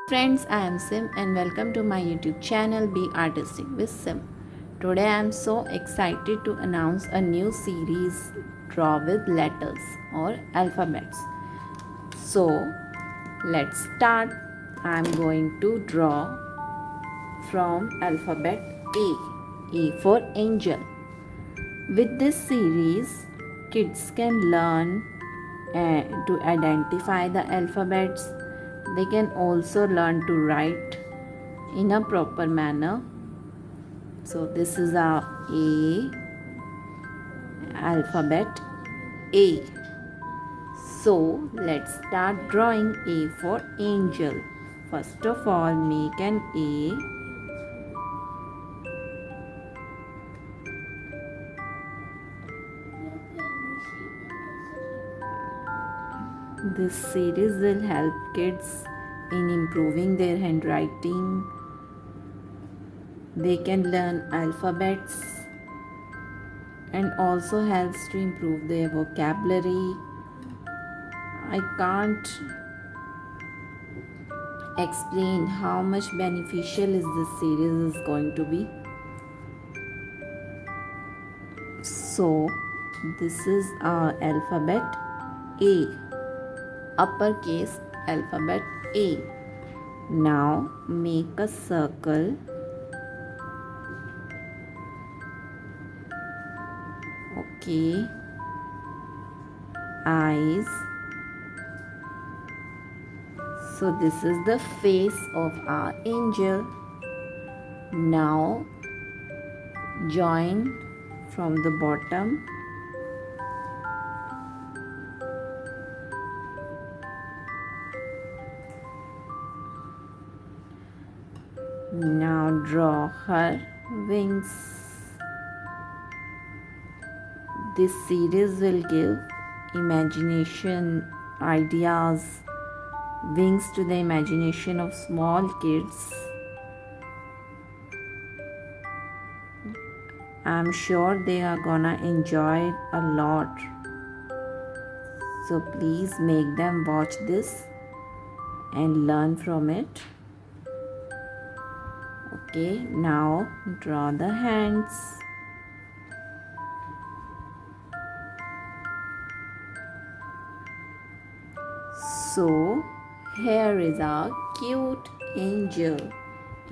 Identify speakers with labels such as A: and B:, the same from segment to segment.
A: Friends, I am Sim and welcome to my YouTube channel Be Artistic with Sim. Today I am so excited to announce a new series, Draw with Letters or Alphabets. So let's start. I am going to draw from alphabet A. A for angel. With this series, kids can learn to identify the alphabets. They can also learn to write in a proper manner. So this is our A, alphabet A. So let's start drawing A for angel. First of all, make an A. This series will help kids in improving their handwriting. They can learn alphabets and also helps to improve their vocabulary. I can't explain how much beneficial is this series is going to be. So this is our alphabet A, uppercase alphabet A. Now make a circle. Okay, eyes. So this is the face of our angel. Now join from the bottom. Now draw her wings. This series will give imagination, ideas, wings to the imagination of small kids. I'm sure they are gonna enjoy it a lot. So please make them watch this and learn from it. Okay, now draw the hands. So here is our cute angel.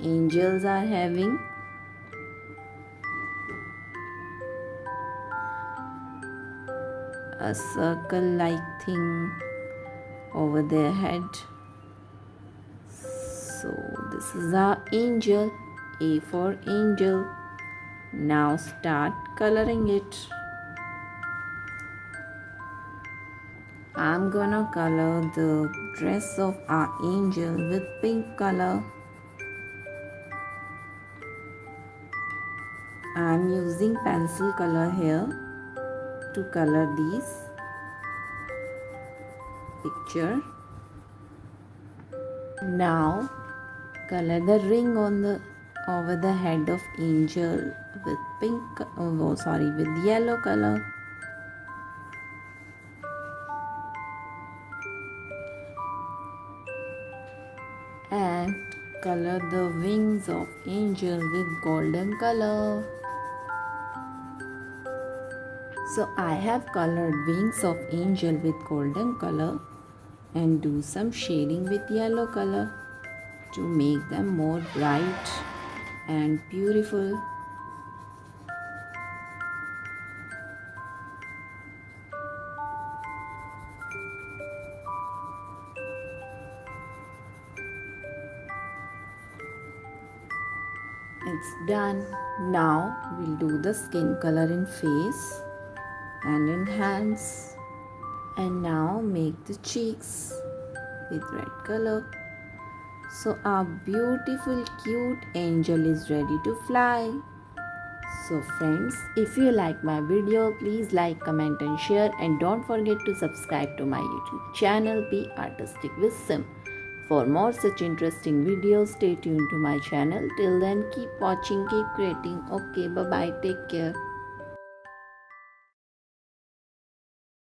A: Angels are having a circle like thing over their head. So this is our angel, A for angel. Now start coloring it. I'm gonna color the dress of our angel with pink color. I'm using pencil color here to color these picture. Now color the ring on the over the head of angel with with yellow color. And color the wings of angel with golden color. So I have colored wings of angel with golden color and do some shading with yellow color to make them more bright and beautiful. It's done. Now we'll do the skin color in face and in hands. And now make the cheeks with red color. So our beautiful cute angel is ready to fly. So friends, if you like my video, please like, comment and share, and don't forget to subscribe to my YouTube channel Be Artistic with Sim. For more such interesting videos, stay tuned to my channel. Till then, keep watching, keep creating. Okay, bye bye, take care.